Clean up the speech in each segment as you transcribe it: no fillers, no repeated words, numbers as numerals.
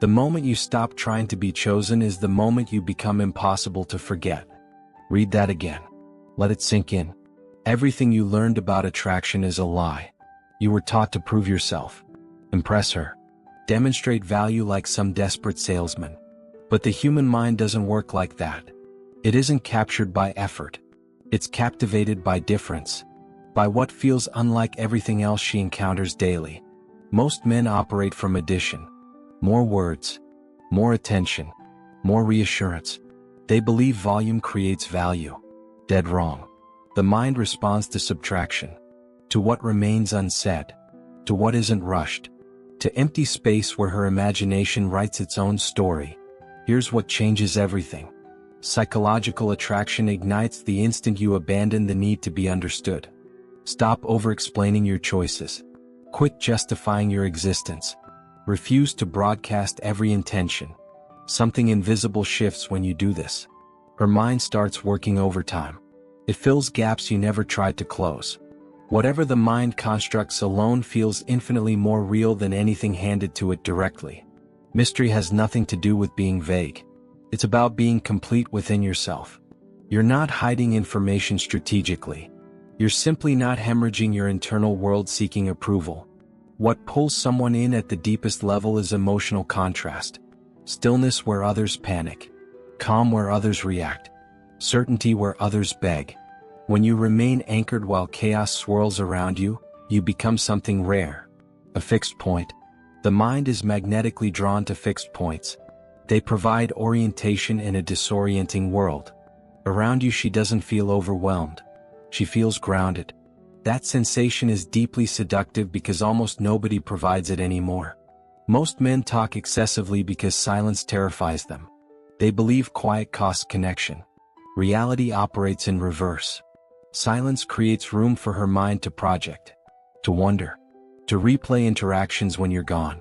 The moment you stop trying to be chosen is the moment you become impossible to forget. Read that again. Let it sink in. Everything you learned about attraction is a lie. You were taught to prove yourself, impress her, demonstrate value like some desperate salesman. But the human mind doesn't work like that. It isn't captured by effort. It's captivated by difference, by what feels unlike everything else she encounters daily. Most men operate from addition. More words, more attention, more reassurance. They believe volume creates value. Dead wrong. The mind responds to subtraction, to what remains unsaid, to what isn't rushed, to empty space where her imagination writes its own story. Here's what changes everything. Psychological attraction ignites the instant you abandon the need to be understood. Stop over-explaining your choices. Quit justifying your existence. Refuse to broadcast every intention. Something invisible shifts when you do this. Her mind starts working overtime. It fills gaps you never tried to close. Whatever the mind constructs alone feels infinitely more real than anything handed to it directly. Mystery has nothing to do with being vague. It's about being complete within yourself. You're not hiding information strategically. You're simply not hemorrhaging your internal world seeking approval. What pulls someone in at the deepest level is emotional contrast. Stillness where others panic. Calm where others react. Certainty where others beg. When you remain anchored while chaos swirls around you, you become something rare. A fixed point. The mind is magnetically drawn to fixed points. They provide orientation in a disorienting world. Around you she doesn't feel overwhelmed. She feels grounded. That sensation is deeply seductive because almost nobody provides it anymore. Most men talk excessively because silence terrifies them. They believe quiet costs connection. Reality operates in reverse. Silence creates room for her mind to project, to wonder, to replay interactions when you're gone.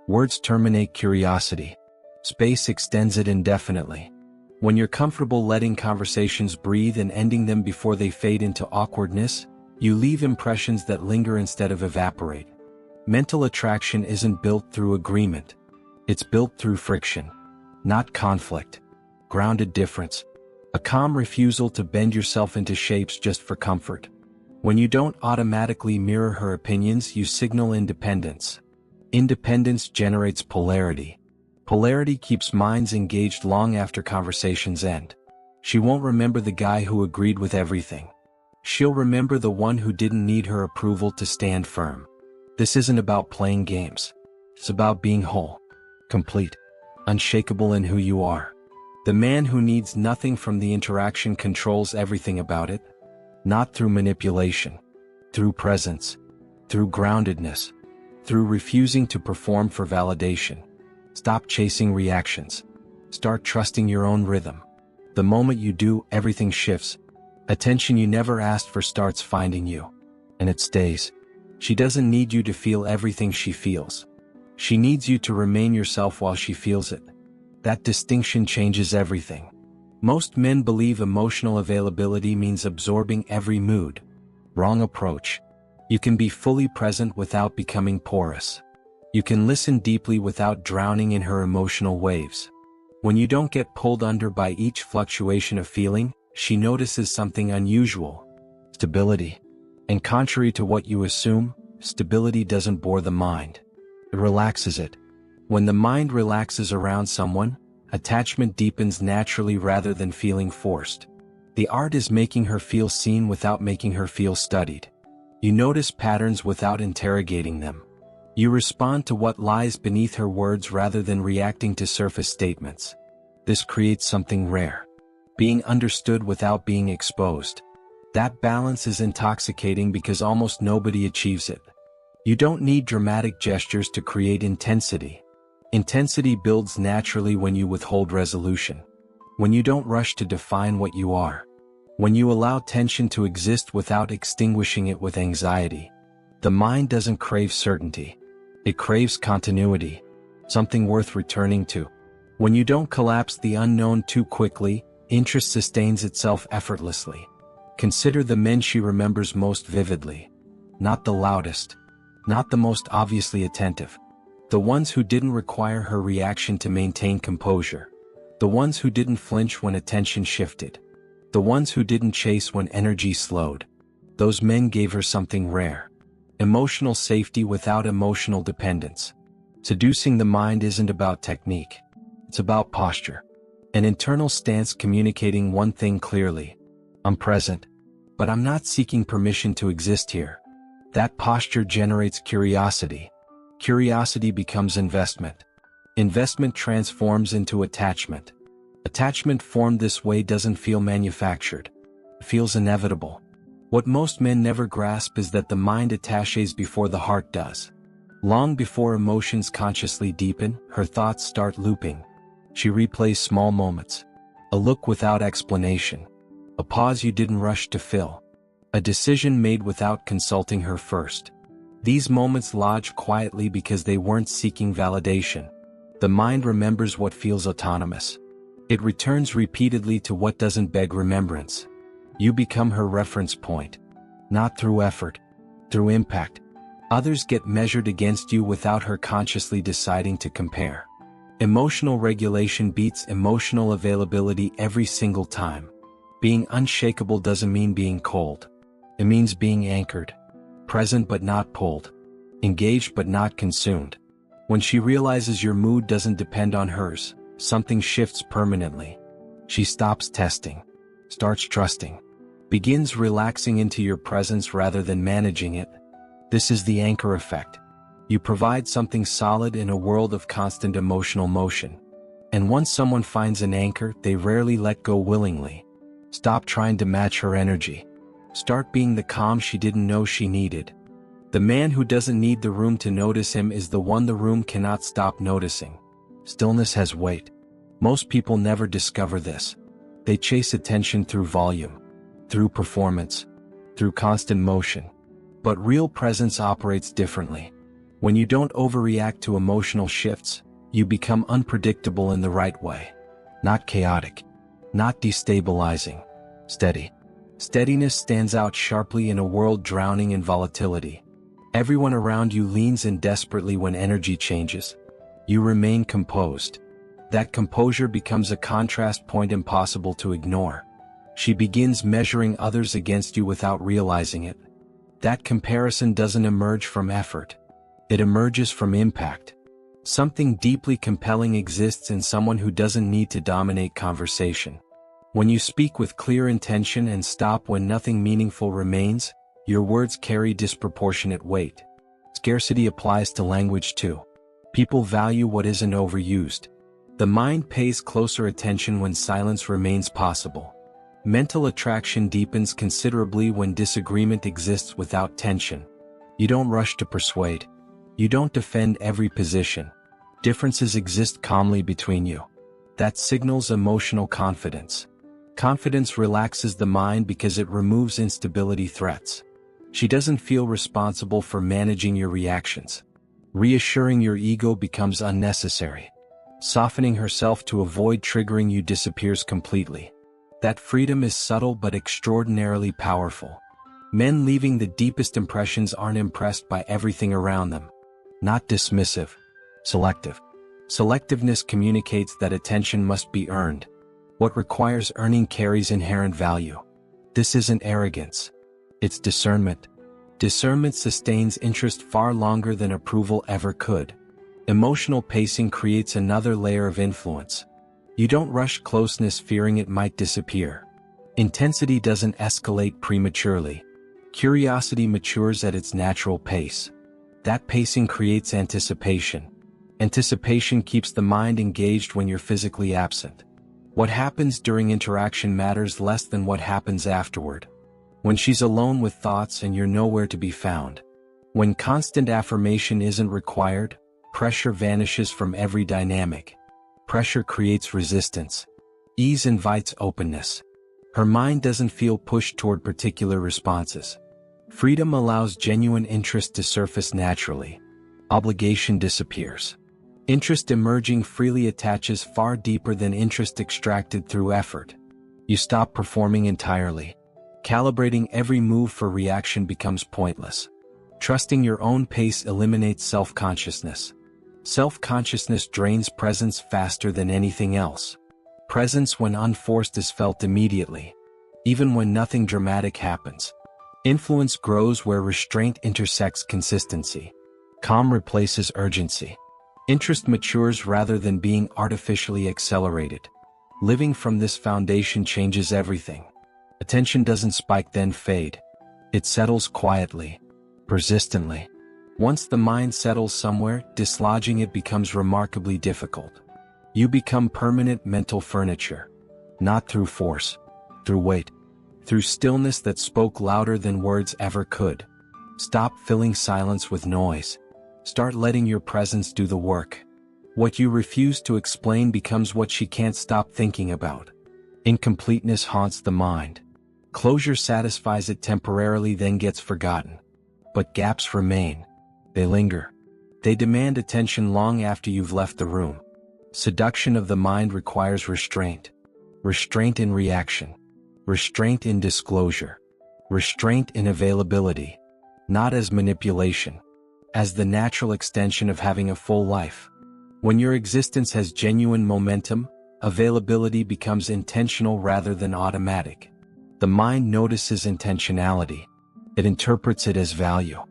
Words terminate curiosity. Space extends it indefinitely. When you're comfortable letting conversations breathe and ending them before they fade into awkwardness, you leave impressions that linger instead of evaporate. Mental attraction isn't built through agreement. It's built through friction, not conflict. Grounded difference. A calm refusal to bend yourself into shapes just for comfort. When you don't automatically mirror her opinions, you signal independence. Independence generates polarity. Polarity keeps minds engaged long after conversations end. She won't remember the guy who agreed with everything. She'll remember the one who didn't need her approval to stand firm. This isn't about playing games. It's about being whole, complete, unshakable in who you are. The man who needs nothing from the interaction controls everything about it. Not through manipulation, through presence, through groundedness, through refusing to perform for validation. Stop chasing reactions. Start trusting your own rhythm. The moment you do, everything shifts. Attention you never asked for starts finding you. And it stays. She doesn't need you to feel everything she feels. She needs you to remain yourself while she feels it. That distinction changes everything. Most men believe emotional availability means absorbing every mood. Wrong approach. You can be fully present without becoming porous. You can listen deeply without drowning in her emotional waves. When you don't get pulled under by each fluctuation of feeling, she notices something unusual. Stability. And contrary to what you assume, stability doesn't bore the mind. It relaxes it. When the mind relaxes around someone, attachment deepens naturally rather than feeling forced. The art is making her feel seen without making her feel studied. You notice patterns without interrogating them. You respond to what lies beneath her words rather than reacting to surface statements. This creates something rare. Being understood without being exposed. That balance is intoxicating because almost nobody achieves it. You don't need dramatic gestures to create intensity. Intensity builds naturally when you withhold resolution. When you don't rush to define what you are. When you allow tension to exist without extinguishing it with anxiety. The mind doesn't crave certainty. It craves continuity. Something worth returning to. When you don't collapse the unknown too quickly, interest sustains itself effortlessly. Consider the men she remembers most vividly. Not the loudest. Not the most obviously attentive. The ones who didn't require her reaction to maintain composure. The ones who didn't flinch when attention shifted. The ones who didn't chase when energy slowed. Those men gave her something rare. Emotional safety without emotional dependence. Seducing the mind isn't about technique. It's about posture. An internal stance communicating one thing clearly. I'm present, but I'm not seeking permission to exist here. That posture generates curiosity. Curiosity becomes investment. Investment transforms into attachment. Attachment formed this way doesn't feel manufactured. It feels inevitable. What most men never grasp is that the mind attaches before the heart does. Long before emotions consciously deepen, her thoughts start looping. She replays small moments. A look without explanation. A pause you didn't rush to fill. A decision made without consulting her first. These moments lodge quietly because they weren't seeking validation. The mind remembers what feels autonomous. It returns repeatedly to what doesn't beg remembrance. You become her reference point. Not through effort, through impact. Others get measured against you without her consciously deciding to compare. Emotional regulation beats emotional availability every single time. Being unshakable doesn't mean being cold. It means being anchored. Present but not pulled. Engaged but not consumed. When she realizes your mood doesn't depend on hers, something shifts permanently. She stops testing. Starts trusting. Begins relaxing into your presence rather than managing it. This is the anchor effect. You provide something solid in a world of constant emotional motion. And once someone finds an anchor, they rarely let go willingly. Stop trying to match her energy. Start being the calm she didn't know she needed. The man who doesn't need the room to notice him is the one the room cannot stop noticing. Stillness has weight. Most people never discover this. They chase attention through volume, through performance, through constant motion. But real presence operates differently. When you don't overreact to emotional shifts, you become unpredictable in the right way. Not chaotic. Not destabilizing. Steady. Steadiness stands out sharply in a world drowning in volatility. Everyone around you leans in desperately when energy changes. You remain composed. That composure becomes a contrast point impossible to ignore. She begins measuring others against you without realizing it. That comparison doesn't emerge from effort. It emerges from impact. Something deeply compelling exists in someone who doesn't need to dominate conversation. When you speak with clear intention and stop when nothing meaningful remains, your words carry disproportionate weight. Scarcity applies to language too. People value what isn't overused. The mind pays closer attention when silence remains possible. Mental attraction deepens considerably when disagreement exists without tension. You don't rush to persuade. You don't defend every position. Differences exist calmly between you. That signals emotional confidence. Confidence relaxes the mind because it removes instability threats. She doesn't feel responsible for managing your reactions. Reassuring your ego becomes unnecessary. Softening herself to avoid triggering you disappears completely. That freedom is subtle but extraordinarily powerful. Men leaving the deepest impressions aren't impressed by everything around them. Not dismissive. Selective. Selectiveness communicates that attention must be earned. What requires earning carries inherent value. This isn't arrogance. It's discernment. Discernment sustains interest far longer than approval ever could. Emotional pacing creates another layer of influence. You don't rush closeness fearing it might disappear. Intensity doesn't escalate prematurely. Curiosity matures at its natural pace. That pacing creates anticipation. Anticipation keeps the mind engaged when you're physically absent. What happens during interaction matters less than what happens afterward. When she's alone with thoughts and you're nowhere to be found. When constant affirmation isn't required, pressure vanishes from every dynamic. Pressure creates resistance. Ease invites openness. Her mind doesn't feel pushed toward particular responses. Freedom allows genuine interest to surface naturally. Obligation disappears. Interest emerging freely attaches far deeper than interest extracted through effort. You stop performing entirely. Calibrating every move for reaction becomes pointless. Trusting your own pace eliminates self-consciousness. Self-consciousness drains presence faster than anything else. Presence when unforced is felt immediately, even when nothing dramatic happens. Influence grows where restraint intersects consistency. Calm replaces urgency. Interest matures rather than being artificially accelerated. Living from this foundation changes everything. Attention doesn't spike then fade. It settles quietly, persistently. Once the mind settles somewhere, dislodging it becomes remarkably difficult. You become permanent mental furniture. Not through force, through weight, through stillness that spoke louder than words ever could. Stop filling silence with noise. Start letting your presence do the work. What you refuse to explain becomes what she can't stop thinking about. Incompleteness haunts the mind. Closure satisfies it temporarily, then gets forgotten. But gaps remain. They linger. They demand attention long after you've left the room. Seduction of the mind requires restraint. Restraint in reaction. Restraint in disclosure. Restraint in availability. Not as manipulation. As the natural extension of having a full life. When your existence has genuine momentum, availability becomes intentional rather than automatic. The mind notices intentionality. It interprets it as value.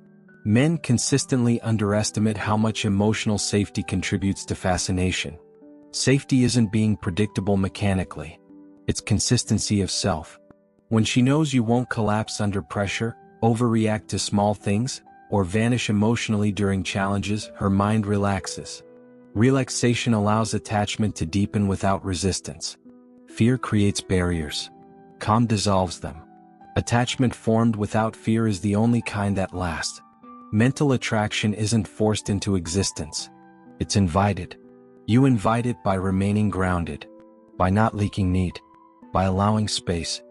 Men consistently underestimate how much emotional safety contributes to fascination. Safety isn't being predictable mechanically. It's consistency of self. When she knows you won't collapse under pressure, overreact to small things, or vanish emotionally during challenges, her mind relaxes. Relaxation allows attachment to deepen without resistance. Fear creates barriers. Calm dissolves them. Attachment formed without fear is the only kind that lasts. Mental attraction isn't forced into existence. It's invited. You invite it by remaining grounded, by not leaking need, by allowing space,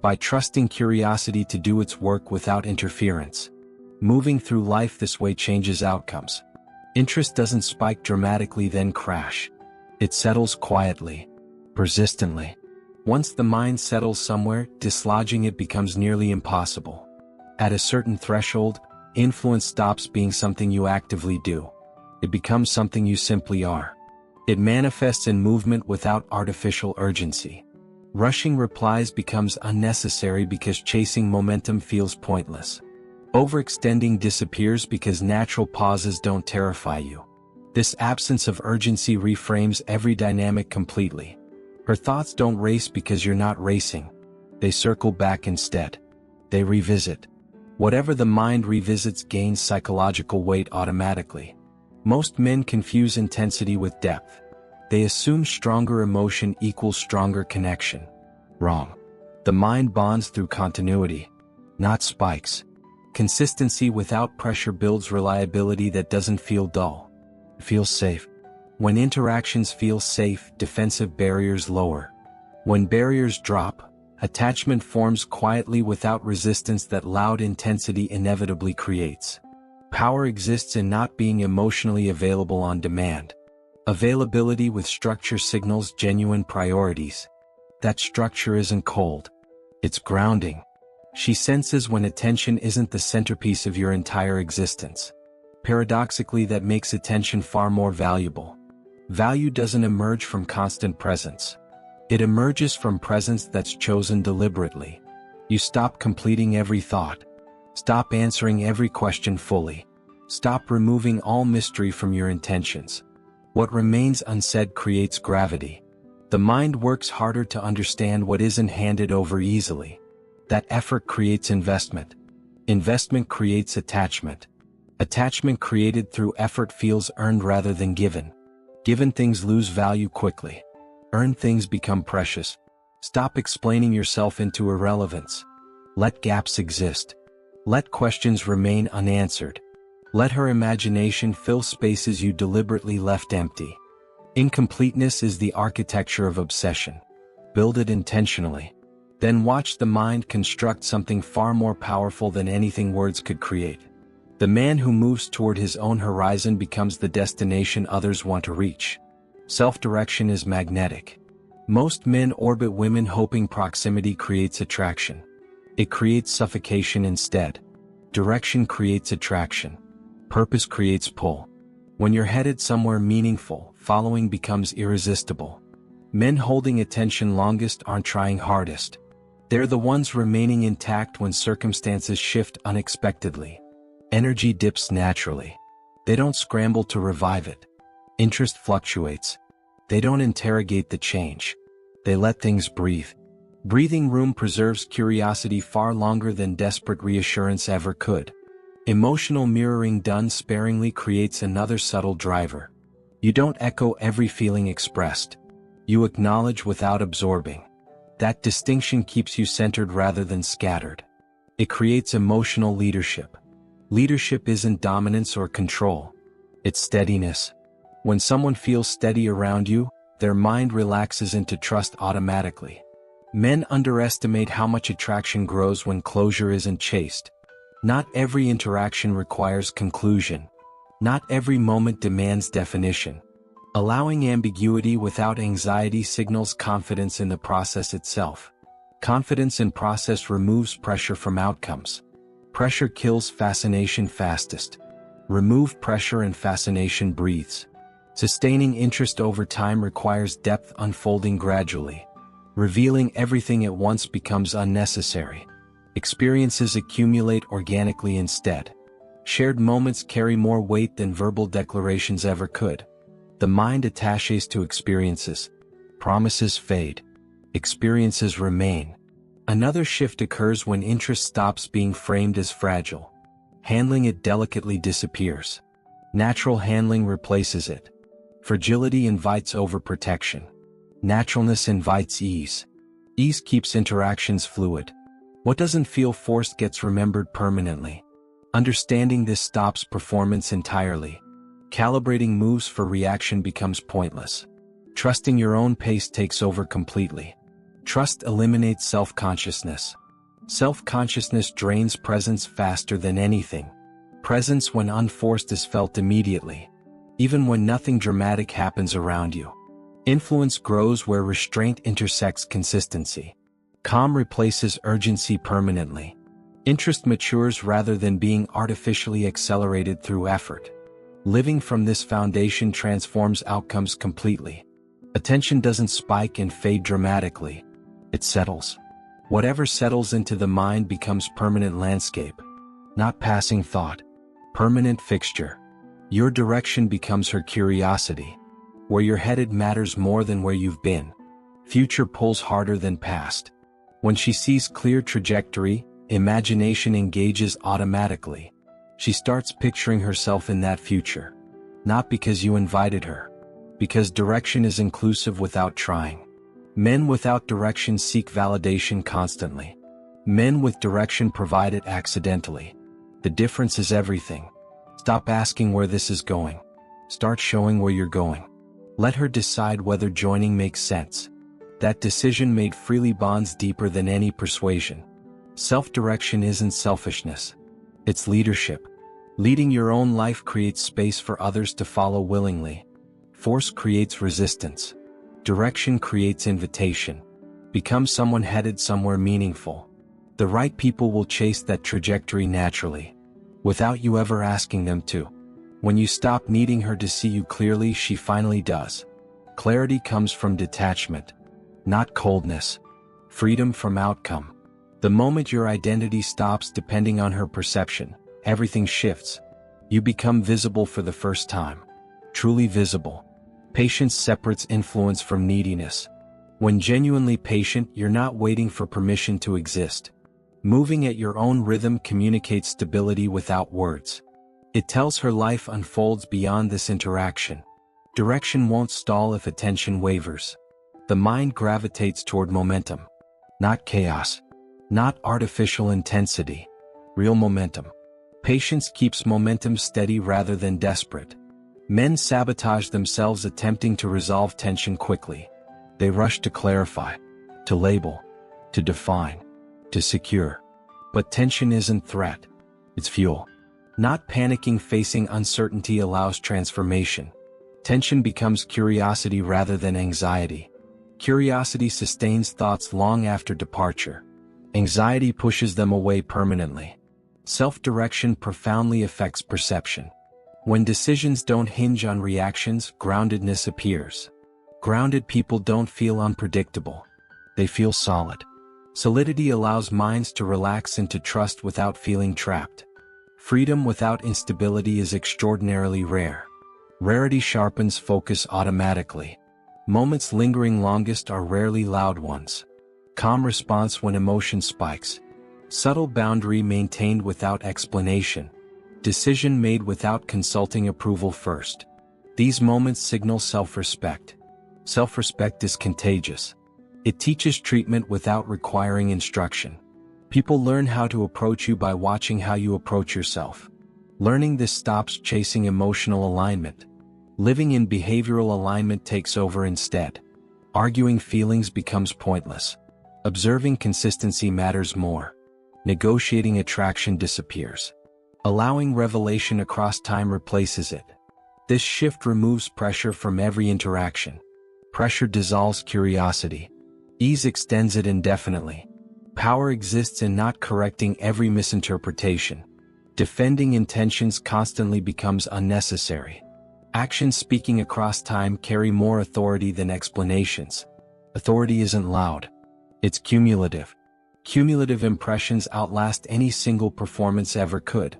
by trusting curiosity to do its work without interference. Moving through life this way changes outcomes. Interest doesn't spike dramatically then crash. It settles quietly, persistently. Once the mind settles somewhere, dislodging it becomes nearly impossible. At a certain threshold, influence stops being something you actively do. It becomes something you simply are. It manifests in movement without artificial urgency. Rushing replies becomes unnecessary because chasing momentum feels pointless. Overextending disappears because natural pauses don't terrify you. This absence of urgency reframes every dynamic completely. Her thoughts don't race because you're not racing. They circle back instead. They revisit. Whatever the mind revisits gains psychological weight automatically. Most men confuse intensity with depth. They assume stronger emotion equals stronger connection. Wrong. The mind bonds through continuity, not spikes. Consistency without pressure builds reliability that doesn't feel dull. It feels safe. When interactions feel safe, defensive barriers lower. When barriers drop, attachment forms quietly without resistance that loud intensity inevitably creates. Power exists in not being emotionally available on demand. Availability with structure signals genuine priorities. That structure isn't cold. It's grounding. She senses when attention isn't the centerpiece of your entire existence. Paradoxically, that makes attention far more valuable. Value doesn't emerge from constant presence. It emerges from presence that's chosen deliberately. You stop completing every thought. Stop answering every question fully. Stop removing all mystery from your intentions. What remains unsaid creates gravity. The mind works harder to understand what isn't handed over easily. That effort creates investment. Investment creates attachment. Attachment created through effort feels earned rather than given. Given things lose value quickly. Earned things become precious. Stop explaining yourself into irrelevance. Let gaps exist. Let questions remain unanswered. Let her imagination fill spaces you deliberately left empty. Incompleteness is the architecture of obsession. Build it intentionally. Then watch the mind construct something far more powerful than anything words could create. The man who moves toward his own horizon becomes the destination others want to reach. Self-direction is magnetic. Most men orbit women hoping proximity creates attraction. It creates suffocation instead. Direction creates attraction. Purpose creates pull. When you're headed somewhere meaningful, following becomes irresistible. Men holding attention longest aren't trying hardest. They're the ones remaining intact when circumstances shift unexpectedly. Energy dips naturally. They don't scramble to revive it. Interest fluctuates. They don't interrogate the change. They let things breathe. Breathing room preserves curiosity far longer than desperate reassurance ever could. Emotional mirroring done sparingly creates another subtle driver. You don't echo every feeling expressed. You acknowledge without absorbing. That distinction keeps you centered rather than scattered. It creates emotional leadership. Leadership isn't dominance or control. It's steadiness. When someone feels steady around you, their mind relaxes into trust automatically. Men underestimate how much attraction grows when closure isn't chased. Not every interaction requires conclusion. Not every moment demands definition. Allowing ambiguity without anxiety signals confidence in the process itself. Confidence in process removes pressure from outcomes. Pressure kills fascination fastest. Remove pressure and fascination breathes. Sustaining interest over time requires depth unfolding gradually. Revealing everything at once becomes unnecessary. Experiences accumulate organically instead. Shared moments carry more weight than verbal declarations ever could. The mind attaches to experiences. Promises fade. Experiences remain. Another shift occurs when interest stops being framed as fragile. Handling it delicately disappears. Natural handling replaces it. Fragility invites overprotection. Naturalness invites ease. Ease keeps interactions fluid. What doesn't feel forced gets remembered permanently. Understanding this stops performance entirely. Calibrating moves for reaction becomes pointless. Trusting your own pace takes over completely. Trust eliminates self-consciousness. Self-consciousness drains presence faster than anything. Presence when unforced is felt immediately, even when nothing dramatic happens around you. Influence grows where restraint intersects consistency. Calm replaces urgency permanently. Interest matures rather than being artificially accelerated through effort. Living from this foundation transforms outcomes completely. Attention doesn't spike and fade dramatically. It settles. Whatever settles into the mind becomes permanent landscape. Not passing thought. Permanent fixture. Your direction becomes her curiosity. Where you're headed matters more than where you've been. Future pulls harder than past. When she sees clear trajectory, imagination engages automatically. She starts picturing herself in that future. Not because you invited her. Because direction is inclusive without trying. Men without direction seek validation constantly. Men with direction provide it accidentally. The difference is everything. Stop asking where this is going. Start showing where you're going. Let her decide whether joining makes sense. That decision made freely bonds deeper than any persuasion. Self-direction isn't selfishness. It's leadership. Leading your own life creates space for others to follow willingly. Force creates resistance. Direction creates invitation. Become someone headed somewhere meaningful. The right people will chase that trajectory naturally, without you ever asking them to. When you stop needing her to see you clearly, she finally does. Clarity comes from detachment, not coldness. Freedom from outcome. The moment your identity stops depending on her perception, everything shifts. You become visible for the first time. Truly visible. Patience separates influence from neediness. When genuinely patient, you're not waiting for permission to exist. Moving at your own rhythm communicates stability without words. It tells her life unfolds beyond this interaction. Direction won't stall if attention wavers. The mind gravitates toward momentum. Not chaos. Not artificial intensity. Real momentum. Patience keeps momentum steady rather than desperate. Men sabotage themselves attempting to resolve tension quickly. They rush to clarify, to label, to define, to secure. But tension isn't threat. It's fuel. Not panicking facing uncertainty allows transformation. Tension becomes curiosity rather than anxiety. Curiosity sustains thoughts long after departure. Anxiety pushes them away permanently. Self-direction profoundly affects perception. When decisions don't hinge on reactions, groundedness appears. Grounded people don't feel unpredictable. They feel solid. Solidity allows minds to relax into trust without feeling trapped. Freedom without instability is extraordinarily rare. Rarity sharpens focus automatically. Moments lingering longest are rarely loud ones. Calm response when emotion spikes. Subtle boundary maintained without explanation. Decision made without consulting approval first. These moments signal self-respect. Self-respect is contagious. It teaches treatment without requiring instruction. People learn how to approach you by watching how you approach yourself. Learning this stops chasing emotional alignment. Living in behavioral alignment takes over instead. Arguing feelings becomes pointless. Observing consistency matters more. Negotiating attraction disappears. Allowing revelation across time replaces it. This shift removes pressure from every interaction. Pressure dissolves curiosity. Ease extends it indefinitely. Power exists in not correcting every misinterpretation. Defending intentions constantly becomes unnecessary. Actions speaking across time carry more authority than explanations. Authority isn't loud. It's cumulative. Cumulative impressions outlast any single performance ever could.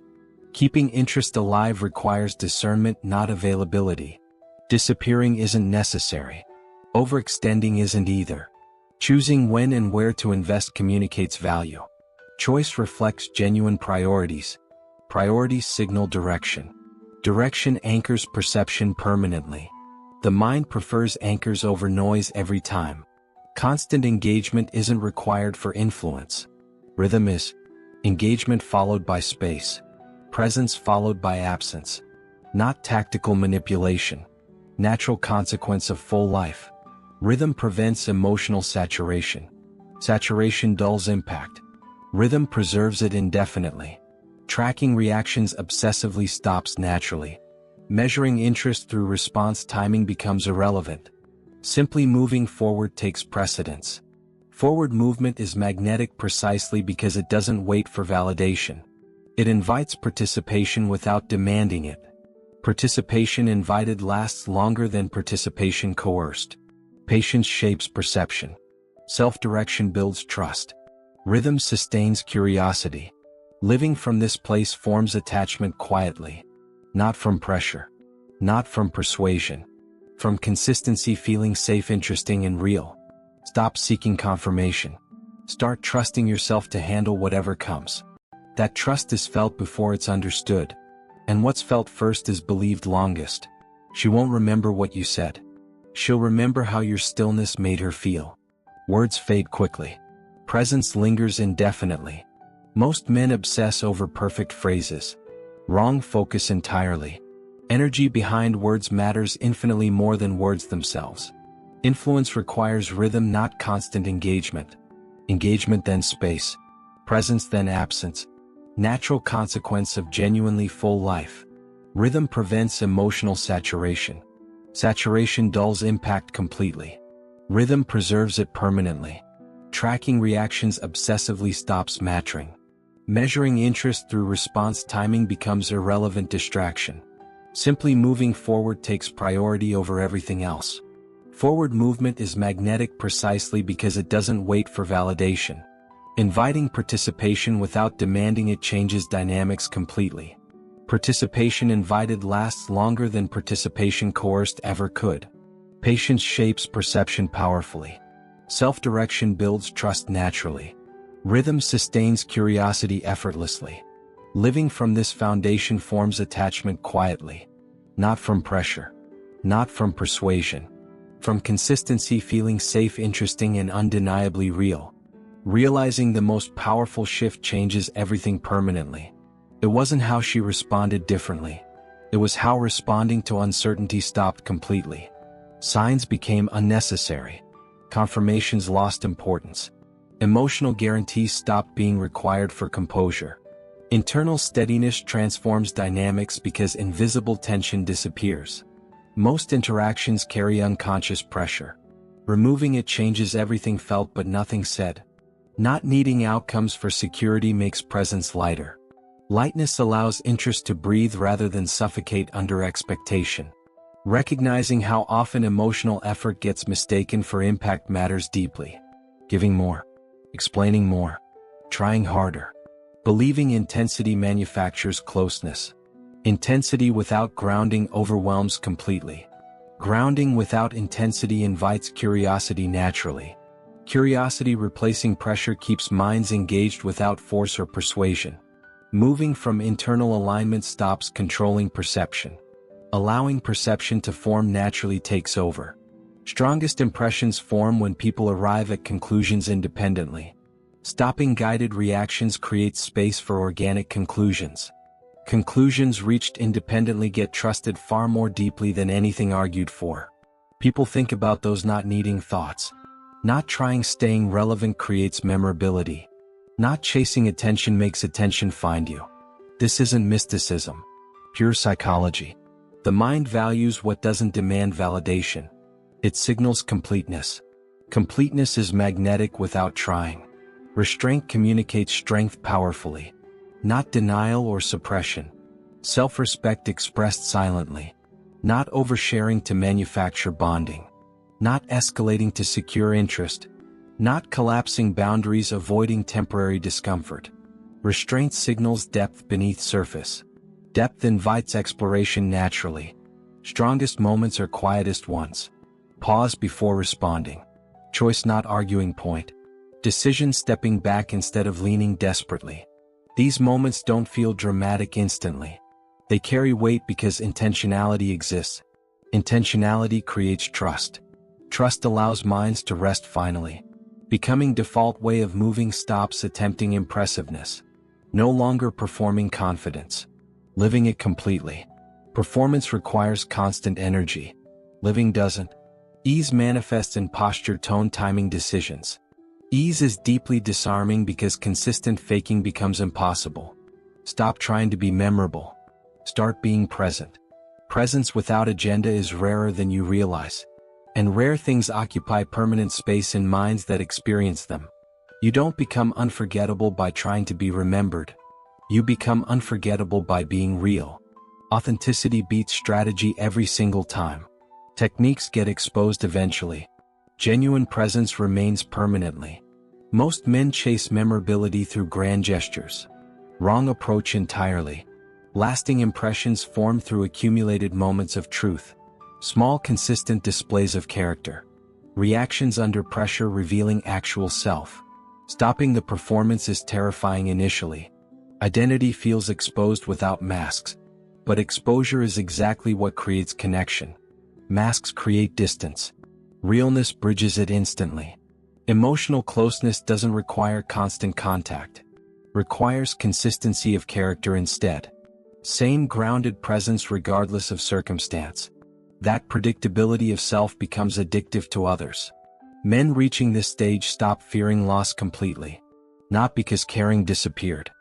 Keeping interest alive requires discernment, not availability. Disappearing isn't necessary. Overextending isn't either. Choosing when and where to invest communicates value. Choice reflects genuine priorities. Priorities signal direction. Direction anchors perception permanently. The mind prefers anchors over noise every time. Constant engagement isn't required for influence. Rhythm is. Engagement followed by space. Presence followed by absence. Not tactical manipulation. Natural consequence of full life. Rhythm prevents emotional saturation. Saturation dulls impact. Rhythm preserves it indefinitely. Tracking reactions obsessively stops naturally. Measuring interest through response timing becomes irrelevant. Simply moving forward takes precedence. Forward movement is magnetic precisely because it doesn't wait for validation. It invites participation without demanding it. Participation invited lasts longer than participation coerced. Patience shapes perception. Self-direction builds trust. Rhythm sustains curiosity. Living from this place forms attachment quietly. Not from pressure. Not from persuasion. From consistency, feeling safe, interesting, and real. Stop seeking confirmation. Start trusting yourself to handle whatever comes. That trust is felt before it's understood. And what's felt first is believed longest. She won't remember what you said. She'll remember how your stillness made her feel. Words fade quickly. Presence lingers indefinitely. Most men obsess over perfect phrases. Wrong focus entirely. Energy behind words matters infinitely more than words themselves. Influence requires rhythm, not constant engagement. Engagement then space. Presence then absence. Natural consequence of genuinely full life. Rhythm prevents emotional saturation. Saturation dulls impact completely. Rhythm preserves it permanently. Tracking reactions obsessively stops mattering. Measuring interest through response timing becomes irrelevant distraction. Simply moving forward takes priority over everything else. Forward movement is magnetic precisely because it doesn't wait for validation. Inviting participation without demanding it changes dynamics completely. Participation invited lasts longer than participation coerced ever could. Patience shapes perception powerfully. Self-direction builds trust naturally. Rhythm sustains curiosity effortlessly. Living from this foundation forms attachment quietly. Not from pressure. Not from persuasion. From consistency, feeling safe, interesting, and undeniably real. Realizing the most powerful shift changes everything permanently. It wasn't how she responded differently. It was how responding to uncertainty stopped completely. Signs became unnecessary. Confirmations lost importance. Emotional guarantees stopped being required for composure. Internal steadiness transforms dynamics because invisible tension disappears. Most interactions carry unconscious pressure. Removing it changes everything felt but nothing said. Not needing outcomes for security makes presence lighter. Lightness allows interest to breathe rather than suffocate under expectation. Recognizing how often emotional effort gets mistaken for impact matters deeply. Giving more, explaining more, trying harder. Believing intensity manufactures closeness. Intensity without grounding overwhelms completely. Grounding without intensity invites curiosity naturally. Curiosity replacing pressure keeps minds engaged without force or persuasion. Moving from internal alignment stops controlling perception. Allowing perception to form naturally takes over. Strongest impressions form when people arrive at conclusions independently. Stopping guided reactions creates space for organic conclusions. Conclusions reached independently get trusted far more deeply than anything argued for. People think about those not needing thoughts. Not trying staying relevant creates memorability. Not chasing attention makes attention find you. This isn't mysticism. Pure psychology. The mind values what doesn't demand validation. It signals completeness. Completeness is magnetic without trying. Restraint communicates strength powerfully. Not denial or suppression. Self-respect expressed silently. Not oversharing to manufacture bonding. Not escalating to secure interest. Not collapsing boundaries avoiding temporary discomfort. Restraint signals depth beneath surface. Depth invites exploration naturally. Strongest moments are quietest ones. Pause before responding. Choice not arguing point. Decision stepping back instead of leaning desperately. These moments don't feel dramatic instantly. They carry weight because intentionality exists. Intentionality creates trust. Trust allows minds to rest finally. Becoming default way of moving stops attempting impressiveness. No longer performing confidence. Living it completely. Performance requires constant energy. Living doesn't. Ease manifests in posture, tone, timing, decisions. Ease is deeply disarming because consistent faking becomes impossible. Stop trying to be memorable. Start being present. Presence without agenda is rarer than you realize. And rare things occupy permanent space in minds that experience them. You don't become unforgettable by trying to be remembered. You become unforgettable by being real. Authenticity beats strategy every single time. Techniques get exposed eventually. Genuine presence remains permanently. Most men chase memorability through grand gestures. Wrong approach entirely. Lasting impressions form through accumulated moments of truth. Small consistent displays of character. Reactions under pressure revealing actual self. Stopping the performance is terrifying initially. Identity feels exposed without masks. But exposure is exactly what creates connection. Masks create distance. Realness bridges it instantly. Emotional closeness doesn't require constant contact. Requires consistency of character instead. Same grounded presence regardless of circumstance. That predictability of self becomes addictive to others. Men reaching this stage stop fearing loss completely. Not because caring disappeared.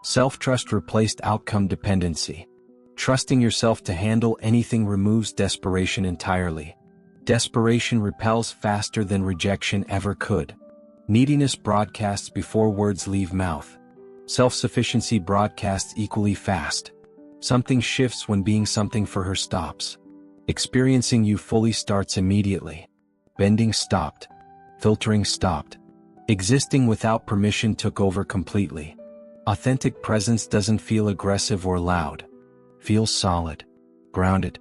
Self-trust replaced outcome dependency. Trusting yourself to handle anything removes desperation entirely. Desperation repels faster than rejection ever could. Neediness broadcasts before words leave mouth. Self-sufficiency broadcasts equally fast. Something shifts when being something for her stops. Experiencing you fully starts immediately. Bending stopped. Filtering stopped. Existing without permission took over completely. Authentic presence doesn't feel aggressive or loud. Feels solid. Grounded.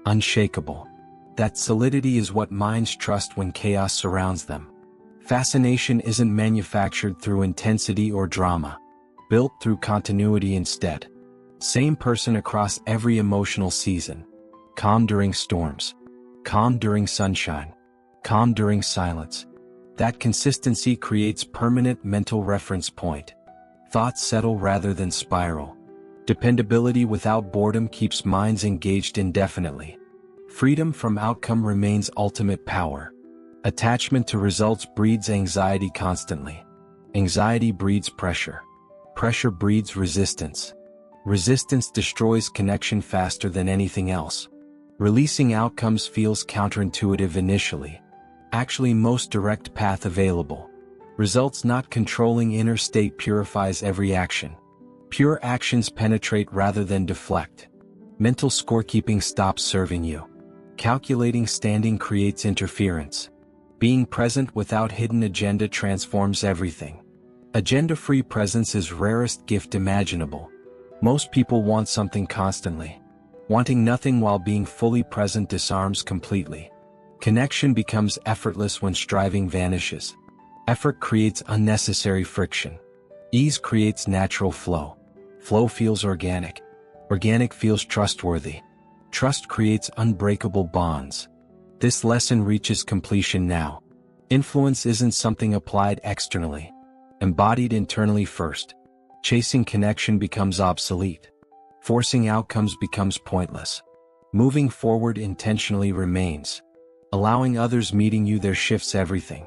Unshakable. That solidity is what minds trust when chaos surrounds them. Fascination isn't manufactured through intensity or drama. Built through continuity instead. Same person across every emotional season. Calm during storms. Calm during sunshine. Calm during silence. That consistency creates permanent mental reference point. Thoughts settle rather than spiral. Dependability without boredom keeps minds engaged indefinitely. Freedom from outcome remains ultimate power. Attachment to results breeds anxiety constantly. Anxiety breeds pressure. Pressure breeds resistance. Resistance destroys connection faster than anything else. Releasing outcomes feels counterintuitive initially. Actually, most direct path available. Results not controlling inner state purifies every action. Pure actions penetrate rather than deflect. Mental scorekeeping stops serving you. Calculating standing creates interference. Being present without hidden agenda transforms everything. Agenda-free presence is rarest gift imaginable. Most people want something constantly. Wanting nothing while being fully present disarms completely. Connection becomes effortless when striving vanishes. Effort creates unnecessary friction. Ease creates natural flow. Flow feels organic. Organic feels trustworthy. Trust creates unbreakable bonds. This lesson reaches completion now. Influence isn't something applied externally. Embodied internally first. Chasing connection becomes obsolete. Forcing outcomes becomes pointless. Moving forward intentionally remains. Allowing others meeting you there shifts everything.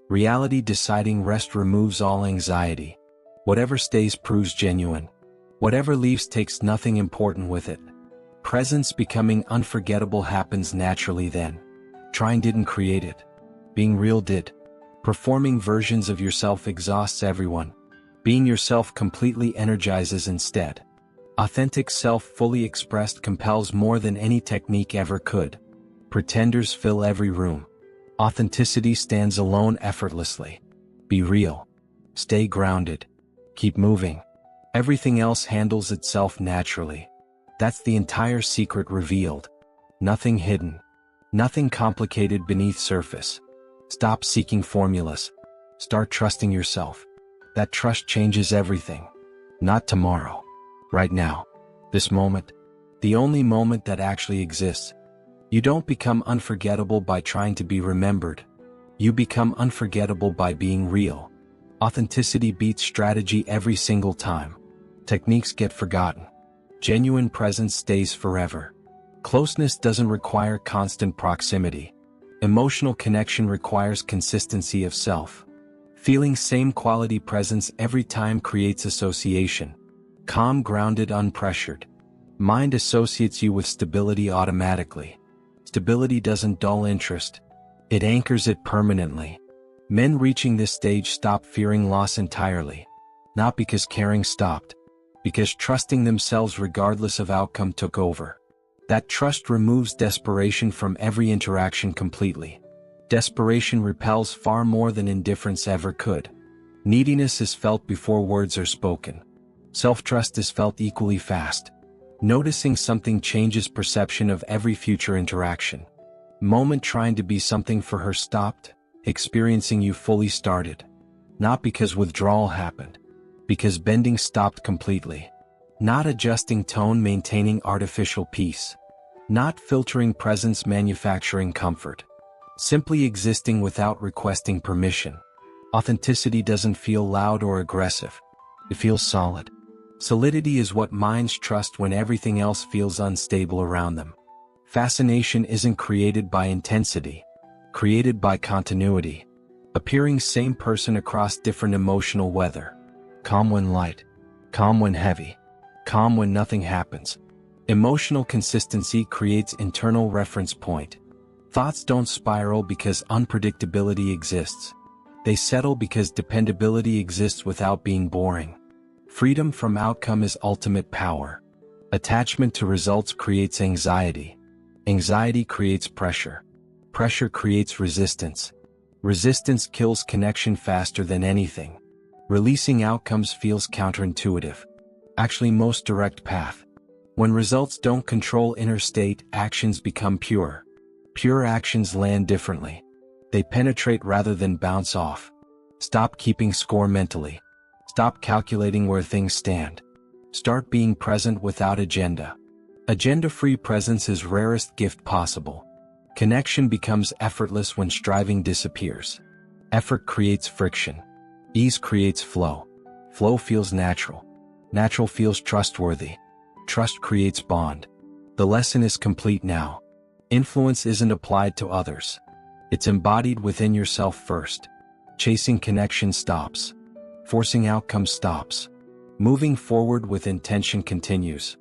Reality deciding rest removes all anxiety. Whatever stays proves genuine. Whatever leaves takes nothing important with it. Presence becoming unforgettable happens naturally then. Trying didn't create it. Being real did. Performing versions of yourself exhausts everyone. Being yourself completely energizes instead. Authentic self fully expressed compels more than any technique ever could. Pretenders fill every room. Authenticity stands alone effortlessly. Be real. Stay grounded. Keep moving. Everything else handles itself naturally. That's the entire secret revealed. Nothing hidden. Nothing complicated beneath surface. Stop seeking formulas. Start trusting yourself. That trust changes everything. Not tomorrow. Right now. This moment. The only moment that actually exists. You don't become unforgettable by trying to be remembered. You become unforgettable by being real. Authenticity beats strategy every single time. Techniques get forgotten. Genuine presence stays forever. Closeness doesn't require constant proximity. Emotional connection requires consistency of self. Feeling same quality presence every time creates association. Calm, grounded, unpressured. Mind associates you with stability automatically. Stability doesn't dull interest. It anchors it permanently. Men reaching this stage stop fearing loss entirely. Not because caring stopped. Because trusting themselves regardless of outcome took over. That trust removes desperation from every interaction completely. Desperation repels far more than indifference ever could. Neediness is felt before words are spoken. Self-trust is felt equally fast. Noticing something changes perception of every future interaction. Moment trying to be something for her stopped. Experiencing you fully started. Not because withdrawal happened. Because bending stopped completely. Not adjusting tone, maintaining artificial peace. Not filtering presence, manufacturing comfort. Simply existing without requesting permission. Authenticity doesn't feel loud or aggressive. It feels solid. Solidity is what minds trust when everything else feels unstable around them. Fascination isn't created by intensity. Created by continuity. Appearing same person across different emotional weather. Calm when light. Calm when heavy. Calm when nothing happens. Emotional consistency creates internal reference point. Thoughts don't spiral because unpredictability exists. They settle because dependability exists without being boring. Freedom from outcome is ultimate power. Attachment to results creates anxiety. Anxiety creates pressure. Pressure creates resistance. Resistance kills connection faster than anything. Releasing outcomes feels counterintuitive. Actually, most direct path. When results don't control inner state, actions become pure. Pure actions land differently. They penetrate rather than bounce off. Stop keeping score mentally. Stop calculating where things stand. Start being present without agenda. Agenda-free presence is rarest gift possible. Connection becomes effortless when striving disappears. Effort creates friction. Ease creates flow. Flow feels natural. Natural feels trustworthy. Trust creates bond. The lesson is complete now. Influence isn't applied to others. It's embodied within yourself first. Chasing connection stops. Forcing outcome stops. Moving forward with intention continues.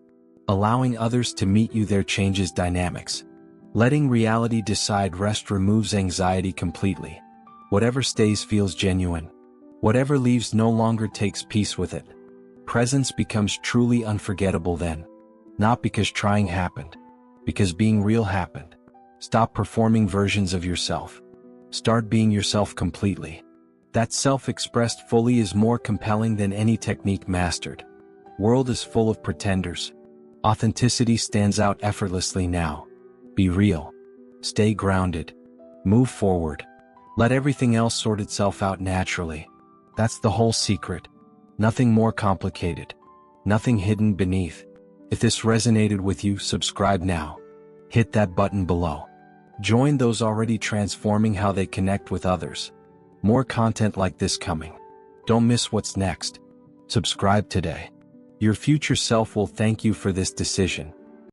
Allowing others to meet you there changes dynamics. Letting reality decide rest removes anxiety completely. Whatever stays feels genuine. Whatever leaves no longer takes peace with it. presence becomes truly unforgettable then. Not because trying happened, because being real happened. Stop performing versions of yourself. Start being yourself completely. That self expressed fully is more compelling than any technique mastered. World is full of pretenders. Authenticity stands out effortlessly now. Be real. Stay grounded. Move forward. Let everything else sort itself out naturally. That's the whole secret. Nothing more complicated. Nothing hidden beneath. If this resonated with you, subscribe now. Hit that button below. Join those already transforming how they connect with others. More content like this coming. Don't miss what's next. Subscribe today. Your future self will thank you for this decision.